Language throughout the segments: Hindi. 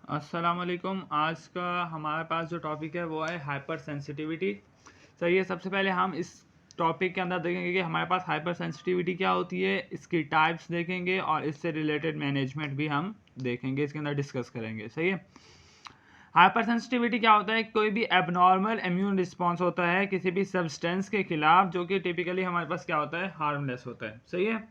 अस्सलाम वालेकुम। आज का हमारे पास जो टॉपिक है वो है हाइपर सेंसिटिविटी। सही है, सबसे पहले हम इस टॉपिक के अंदर देखेंगे कि हमारे पास हाइपर सेंसिटिविटी क्या होती है, इसकी टाइप्स देखेंगे और इससे रिलेटेड मैनेजमेंट भी हम देखेंगे, इसके अंदर डिस्कस करेंगे। सही है, हाइपर सेंसिटिविटी क्या होता है? कोई भी एबनॉर्मल इम्यून रिस्पॉन्स होता है किसी भी सब्सटेंस के खिलाफ जो कि टिपिकली हमारे पास क्या होता है, हार्मलेस होता है। सही है,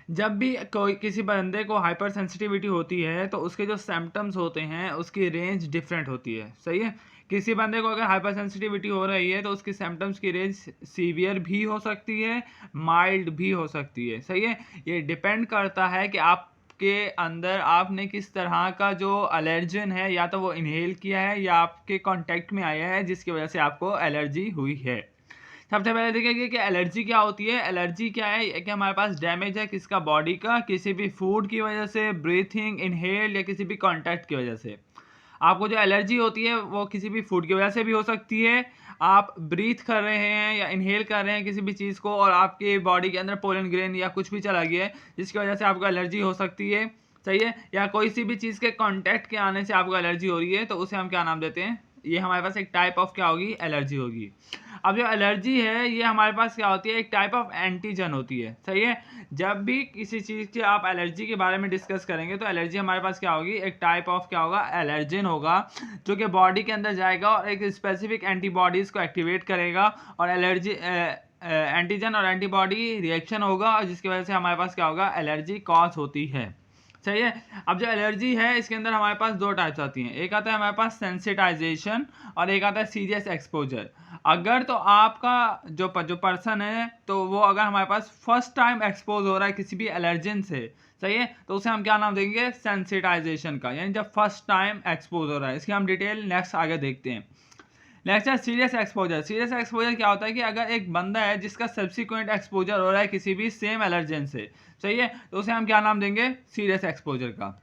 जब भी कोई किसी बंदे को हाइपर सेंसिटिविटी होती है तो उसके जो सिम्टम्स होते हैं उसकी रेंज डिफरेंट होती है। सही है, किसी बंदे को अगर हाइपर सेंसिटिविटी हो रही है तो उसकी सिम्टम्स की रेंज सीवियर भी हो सकती है, माइल्ड भी हो सकती है। सही है, ये डिपेंड करता है कि आपके अंदर आपने किस तरह का जो एलर्जन है, या तो वो इनहेल किया है या आपके कांटेक्ट में आया है जिसकी वजह से आपको एलर्जी हुई है। सबसे पहले देखेंगे कि एलर्जी क्या होती है। एलर्जी क्या है कि हमारे पास डैमेज है किसका, बॉडी का, किसी भी फूड की वजह से, ब्रीथिंग, इनहेल या किसी भी कांटेक्ट की वजह से। आपको जो एलर्जी होती है वो किसी भी फूड की वजह से भी हो सकती है। आप ब्रीथ कर रहे हैं या इनहेल कर रहे हैं किसी भी चीज़ को और आपके बॉडी के अंदर पोलन ग्रेन या कुछ भी चला गया है जिसकी वजह से आपको एलर्जी हो सकती है। सही है, या कोई सी भी चीज़ के कांटेक्ट के आने से आपको एलर्जी हो रही है तो उसे हम क्या नाम देते हैं, ये हमारे पास एक टाइप ऑफ क्या होगी, एलर्जी होगी। अब जो एलर्जी है ये हमारे पास क्या होती है, एक टाइप ऑफ एंटीजन होती है। सही है, जब भी किसी चीज़ की आप एलर्जी के बारे में डिस्कस करेंगे तो एलर्जी हमारे पास क्या होगी, एक टाइप ऑफ क्या होगा, एलर्जन होगा जो कि बॉडी के अंदर जाएगा और एक स्पेसिफिक एंटीबॉडीज़ को एक्टिवेट करेगा और एलर्जी एंटीजन और एंटीबॉडी रिएक्शन होगा और जिसकी वजह से हमारे पास क्या होगा, एलर्जी कॉज होती है। सही है, अब जो एलर्जी है इसके अंदर हमारे पास दो टाइप्स आती हैं, एक आता है हमारे पास सेंसिटाइजेशन और एक आता है सीरियस एक्सपोजर। अगर तो आपका जो पर्सन है तो वो अगर हमारे पास फर्स्ट टाइम एक्सपोज हो रहा है किसी भी एलर्जन से, सही है, तो उसे हम क्या नाम देंगे, सेंसिटाइजेशन का, यानी जब फर्स्ट टाइम एक्सपोज हो रहा है। इसकी हम डिटेल नेक्स्ट आगे देखते हैं। नेक्स्ट है सीरियस एक्सपोजर। सीरियस एक्सपोजर क्या होता है कि अगर एक बंदा है जिसका सब्सिक्वेंट एक्सपोजर हो रहा है किसी भी सेम एलर्जन से, सही है, तो उसे हम क्या नाम देंगे, सीरियस एक्सपोजर का।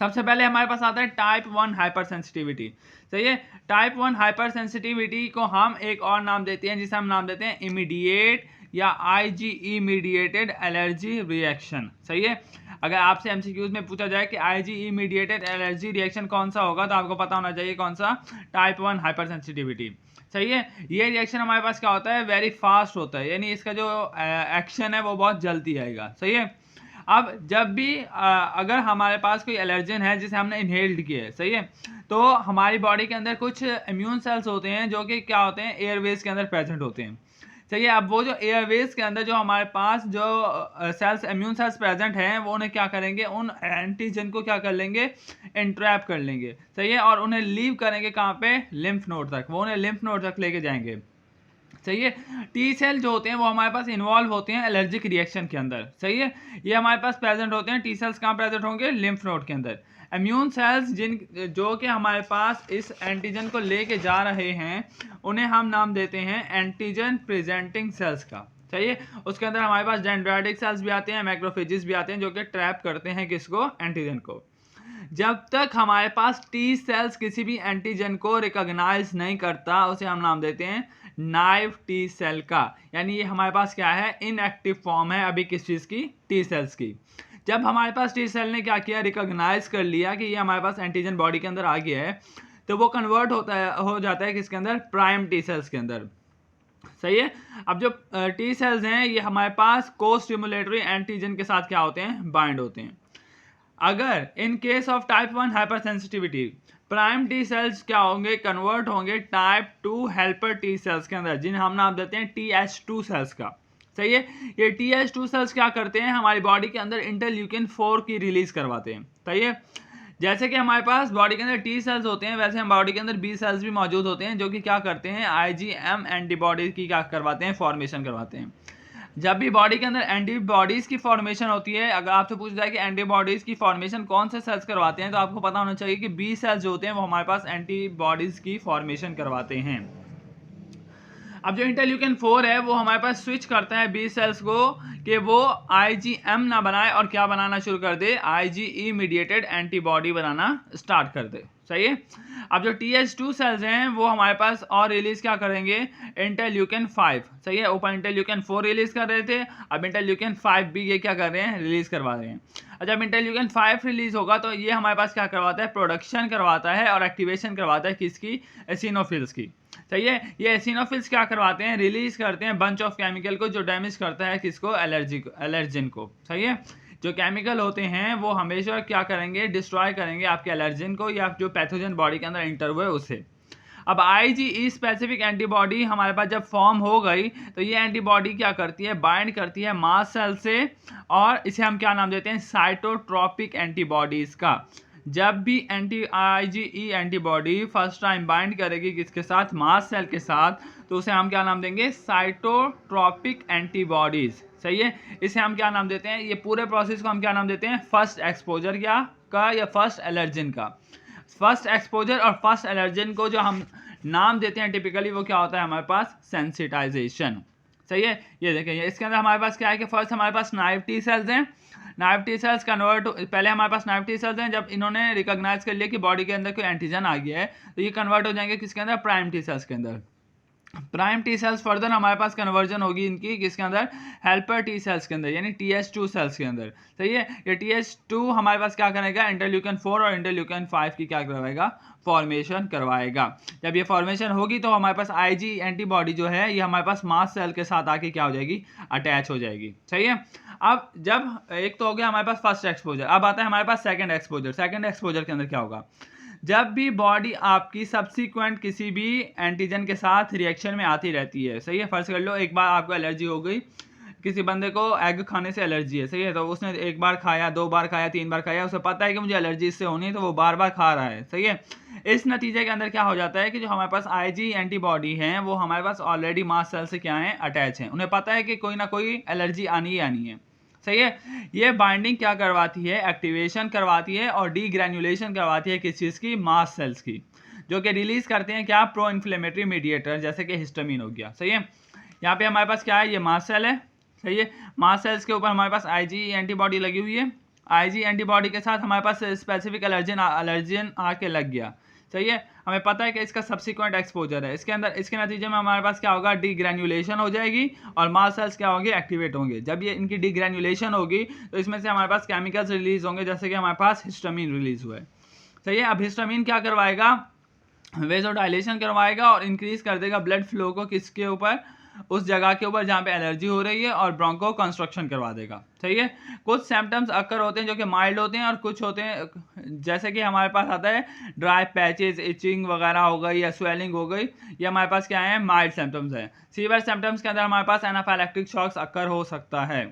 सबसे पहले हमारे पास आता है टाइप 1 हाइपर सेंसिटिविटी। सही है, टाइप 1 हाइपर सेंसिटिविटी को हम एक और नाम देते हैं जिसे हम नाम देते हैं इमीडिएट या आईजीई मीडिएटेड एलर्जी रिएक्शन। सही है, अगर आपसे एमसीक्यूज में पूछा जाए कि आईजीई मीडिएटेड एलर्जी रिएक्शन कौन सा होगा तो आपको पता होना चाहिए कौन सा, टाइप 1 हाइपर सेंसिटिविटी। सही है, ये रिएक्शन हमारे पास क्या होता है, वेरी फास्ट होता है, यानी इसका जो एक्शन है वो बहुत जल्दी आएगा। सही है, अब जब भी अगर हमारे पास कोई एलर्जन है जिसे हमने इनहेल्ड किया है, सही है, तो हमारी बॉडी के अंदर कुछ इम्यून सेल्स होते हैं जो कि क्या होते हैं, एयरवेज के अंदर प्रेजेंट होते हैं। सही है, अब वो जो एयरवेज के अंदर जो हमारे पास जो सेल्स, इम्यून सेल्स प्रेजेंट हैं, वो उन्हें क्या करेंगे, उन एंटीजन को क्या कर लेंगे, इंट्रैप कर लेंगे। सही है, और उन्हें लीव करेंगे कहाँ पे, लिम्फ नोड तक, वो उन्हें लिम्फ नोड तक लेके जाएंगे। सही है, टी सेल जो होते हैं वो हमारे पास इन्वॉल्व होते हैं एलर्जिक रिएक्शन के अंदर। सही है, ये हमारे पास प्रेजेंट होते हैं। टी सेल्स कहाँ प्रेजेंट होंगे, लिम्फ नोड के अंदर। इम्यून सेल्स जो कि हमारे पास इस एंटीजन को लेके जा रहे हैं उन्हें हम नाम देते हैं एंटीजन प्रेजेंटिंग सेल्स का। सही है, उसके अंदर हमारे पास डेंड्राइटिक सेल्स भी आते हैं, मैक्रोफेजेस भी आते हैं जो कि ट्रैप करते हैं किसको, एंटीजन को। जब तक हमारे पास टी सेल्स किसी भी एंटीजन को रिकॉग्नाइज नहीं करता उसे हम नाम देते हैं नाइव टी सेल का, यानी ये हमारे पास क्या है, इनएक्टिव फॉर्म है अभी किस चीज़ की, टी सेल्स की। जब हमारे पास टी सेल ने क्या किया, रिकॉग्नाइज कर लिया कि ये हमारे पास एंटीजन बॉडी के अंदर आ गया है, तो वो कन्वर्ट हो जाता है किसके अंदर, प्राइम टी सेल्स के अंदर। सही है, अब जो टी सेल्स हैं ये हमारे पास को स्टिमुलेटरी एंटीजन के साथ क्या होते हैं, बाइंड होते हैं। अगर in case of type 1 hyper sensitivity prime T cells क्या होंगे, कन्वर्ट होंगे टाइप 2 हेल्पर टी सेल्स के अंदर, जिन्हें हम नाम देते हैं TH2 सेल्स का। सही है, ये TH2 सेल्स क्या करते हैं, हमारी बॉडी के अंदर इंटरल्यूकिन 4 की रिलीज करवाते हैं। सही है, जैसे कि हमारे पास बॉडी के अंदर टी सेल्स होते हैं वैसे हम बॉडी के अंदर बी सेल्स भी मौजूद होते हैं जो कि क्या करते हैं, IgM एंटीबॉडी की क्या करवाते हैं, फॉर्मेशन करवाते हैं। जब भी बॉडी के अंदर एंटीबॉडीज़ की फॉर्मेशन होती है, अगर आपसे पूछा जाए कि एंटीबॉडीज़ की फॉर्मेशन कौन से सेल्स करवाते हैं, तो आपको पता होना चाहिए कि बी सेल्स जो होते हैं वो हमारे पास एंटीबॉडीज़ की फॉर्मेशन करवाते हैं। अब जो इंटरल्यूकिन 4 है वो हमारे पास स्विच करता है बी सेल्स को कि वो IgM ना बनाए और क्या बनाना शुरू कर दे, IgE मीडिएटेड एंटीबॉडी बनाना स्टार्ट कर दे। सही है। अब जो TH2 सेल्स हैं वो हमारे पास और रिलीज क्या करेंगे, इंटरल्यूकिन 5, सही है। ऊपर इंटरल्यूकिन 4 रिलीज कर रहे थे, अब इंटरल्यूकिन 5 भी ये क्या कर रहे हैं, रिलीज करवा रहे हैं। जब इंटरल्यूकिन 5 रिलीज होगा तो ये हमारे पास क्या करवाता है, प्रोडक्शन करवाता है और एक्टिवेशन करवाता है किसकी, एसिनोफिल्स की, सही है। ये एसिनोफिल्स क्या करवाते हैं, रिलीज करते हैं बंच ऑफ केमिकल को जो डैमेज करता है किसको, एलर्जिन को, सही है। जो केमिकल होते हैं वो हमेशा क्या करेंगे, डिस्ट्रॉय करेंगे आपके एलर्जिन को या जो पैथोजन बॉडी के अंदर इंटर हुए उसे। अब IgE स्पेसिफिक एंटीबॉडी हमारे पास जब फॉर्म हो गई तो ये एंटीबॉडी क्या करती है, बाइंड करती है मास्ट सेल से, और इसे हम क्या नाम देते हैं, साइटोट्रॉपिक एंटीबॉडीज का। जब भी IgE antibody first time bind करेगी किसके साथ, मास्ट सेल के साथ, तो उसे हम क्या नाम देंगे, साइटोट्रॉपिक एंटीबॉडीज, सही है। इसे हम क्या नाम देते हैं, ये पूरे प्रोसेस को हम क्या नाम देते हैं, फर्स्ट एक्सपोजर का या फर्स्ट एलर्जिन का। फर्स्ट एक्सपोजर और फर्स्ट एलर्जिन को जो हम नाम देते हैं टिपिकली वो क्या होता है हमारे पास, सेंसिटाइजेशन, सही है। ये देखें इसके अंदर हमारे पास क्या है कि फर्स्ट हमारे पास नाइव टी सेल्स हैं, नाइव टी सेल्स कन्वर्ट, पहले हमारे पास नाइव टी सेल्स हैं, जब इन्होंने रिकॉग्नाइज कर लिया कि बॉडी के अंदर कोई एंटीजन आ गया है तो ये कन्वर्ट हो जाएंगे किसके अंदर, प्राइम टी सेल्स के अंदर। प्राइम टी सेल्स फर्दर हमारे पास कन्वर्जन होगी इनकी किसके अंदर, हेल्पर टी सेल्स के अंदर, यानी TH2 सेल्स के अंदर, सही है। ये TH2 हमारे पास क्या करेगा, इंटरल्यूकिन 4 और इंटरल्यूकिन 5 की क्या करवाएगा, फॉर्मेशन करवाएगा। जब ये फॉर्मेशन होगी तो हमारे पास IgE एंटीबॉडी जो है ये हमारे पास मास्ट सेल के साथ आके क्या हो जाएगी, अटैच हो जाएगी, सही है। अब जब एक तो हो गया हमारे पास फर्स्ट एक्सपोजर, अब आता है हमारे पास सेकंड एक्सपोजर। सेकंड एक्सपोजर के अंदर क्या होगा, जब भी बॉडी आपकी सब्सिक्वेंट किसी भी एंटीजन के साथ रिएक्शन में आती रहती है, सही है। फर्स्ट कर लो एक बार आपको एलर्जी हो गई, किसी बंदे को एग खाने से एलर्जी है, सही है, तो उसने एक बार खाया, 2 बार खाया, 3 बार खाया, उसे पता है कि मुझे एलर्जी इससे होनी है तो वो बार बार खा रहा है, सही है। इस नतीजे के अंदर क्या हो जाता है कि जो हमारे पास IgE एंटीबॉडी हैं वो हमारे पास ऑलरेडी मास्ट सेल से क्या है, अटैच हैं, उन्हें पता है कि कोई ना कोई एलर्जी आनी ही आनी है, सही है। ये बाइंडिंग क्या करवाती है, एक्टिवेशन करवाती है और डीग्रैन्युलेशन करवाती है किस चीज़ की, मास्ट सेल्स की, जो कि रिलीज करते हैं क्या, प्रो इन्फ्लेमेटरी मीडिएटर जैसे कि हिस्टामिन हो गया, सही है। यहाँ पे हमारे पास क्या है, ये मास्ट सेल है, सही है। मास्ट सेल्स के ऊपर हमारे पास IgE एंटीबॉडी लगी हुई है, IgE एंटीबॉडी के साथ हमारे पास स्पेसिफिक एलर्जन आके लग गया, सही है। हमें पता है कि इसका सब्सिक्वेंट एक्सपोजर है, इसके अंदर इसके नतीजे में हमारे पास क्या होगा, डीग्रैन्युलेशन हो जाएगी और मास्ट सेल्स क्या होंगे, एक्टिवेट होंगे। जब ये इनकी डीग्रैन्युलेशन होगी तो इसमें से हमारे पास केमिकल्स रिलीज होंगे, जैसे कि हमारे पास हिस्टामिन रिलीज हुआ है, सही है। अब हिस्टामिन क्या करवाएगा, वेजोडाइलेशन करवाएगा और इंक्रीज कर देगा ब्लड फ्लो को किसके ऊपर, उस जगह के ऊपर जहाँ पे एलर्जी हो रही है, और ब्रोंको कंस्ट्रक्शन करवा देगा, सही है। कुछ सिम्टम्स अक्कर होते हैं जो कि माइल्ड होते हैं और कुछ होते हैं जैसे कि हमारे पास आता है ड्राई पैचेस, इचिंग वगैरह हो गई या स्वेलिंग हो गई, ये हमारे पास क्या है, माइल्ड सिम्टम्स हैं। सीवियर सिम्टम्स के अंदर हमारे पास एनाफाइलैक्टिक शॉक्स अक्कर हो सकता है।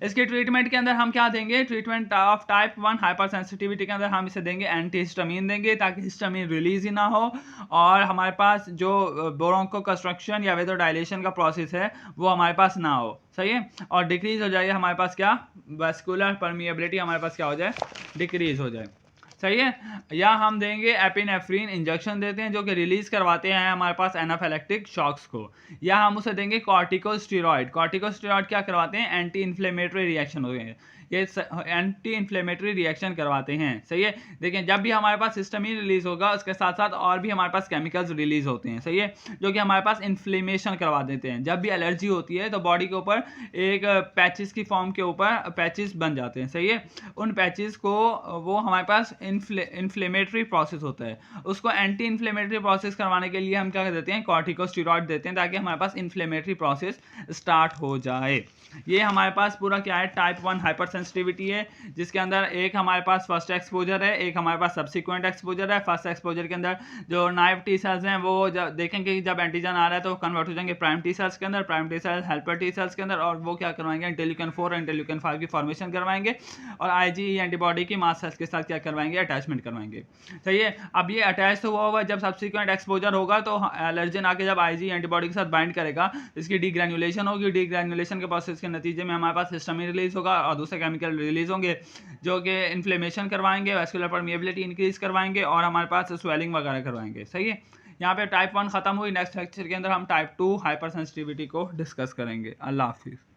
इसके ट्रीटमेंट के अंदर हम क्या देंगे, treatment of type 1 hyper sensitivity के अंदर हम इसे देंगे एंटीहिस्टामिन देंगे ताकि हिस्टामिन रिलीज ही ना हो और हमारे पास जो ब्रोंको कंस्ट्रक्शन या वेजोडाइलेशन का प्रोसेस है वो हमारे पास ना हो, सही है। और डिक्रीज हो जाए हमारे पास क्या, वैस्कुलर परमिएबिलिटी हमारे पास क्या हो जाए, डिक्रीज हो जाए, सही है। या हम देंगे एपिनेफ्रीन इंजेक्शन देते हैं जो कि रिलीज करवाते हैं हमारे पास एनाफिलैक्टिक शॉक्स को, या हम उसे देंगे कॉर्टिकोस्टेरॉइड। कॉर्टिकोस्टेरॉइड क्या करवाते हैं, एंटी इन्फ्लेमेटरी रिएक्शन होते हैं, ये एंटी इन्फ्लेमेटरी रिएक्शन करवाते हैं, सही है। देखें जब भी हमारे पास हिस्टामिन रिलीज होगा उसके साथ साथ और भी हमारे पास केमिकल्स रिलीज होते हैं, सही है, जो कि हमारे पास इन्फ्लेमेशन करवा देते हैं। जब भी एलर्जी होती है तो बॉडी के ऊपर एक पैचेस की फॉर्म के ऊपर पैचेस बन जाते हैं, सही है। उन पैचेस को वो हमारे पास इन्फ्लेमेटरी प्रोसेस होता है, उसको एंटी इन्फ्लेमेटरी प्रोसेस करवाने के लिए हम क्या देते हैं, कॉर्टिकोस्टेरॉइड देते हैं ताकि हमारे पास इन्फ्लेमेटरी प्रोसेस स्टार्ट हो जाए। ये हमारे पास पूरा क्या है, टाइप 1 हाइपर सेंसिटिविटी है, जिसके अंदर एक हमारे पास फर्स्ट एक्सपोजर है, एक हमारे पास सब्सिक्वेंट एक्सपोजर है। फर्स्ट एक्सपोजर के अंदर जो नाइव टी सेल्स हैं वो देखेंगे कि जब एंटीजन आ रहा है तो वो कन्वर्ट हो जाएंगे प्राइम टी सेल्स के अंदर, prime T cells helper T cells के अंदर, और वो क्या करवाएंगे, इंटरल्यूकिन 4 और इंटरल्यूकिन 5 की फॉर्मेशन करवाएंगे और IgE एंटीबॉडी की मास्ट सेल्स के साथ क्या करवाएंगे, अटैचमेंट करवाएंगे, सही है। अब ये अटैच तो हुआ जब सब्सिक्वेंट एक्सपोजर होगा तो एलर्जन आके जब IgE एंटीबॉडी के साथ बाइंड करेगा इसकी डीग्रैन्युलेशन होगी, डीग्रैन्युलेशन के प्रोसेस के नतीजे में हमारे पास हिस्टामिन रिलीज होगा और दूसरे केमिकल रिलीज होंगे जो कि इन्फ्लेमेशन करवाएंगे, वैस्कुलर परमिएबिलिटी इंक्रीज करवाएंगे और हमारे पास स्वेलिंग वगैरह करवाएंगे, सही है। यहाँ पे टाइप 1 खत्म हुई, नेक्स्ट लेक्चर के अंदर हम टाइप 2 हाइपर सेंसिटिविटी को डिस्कस करेंगे। अल्लाह हाफिज़।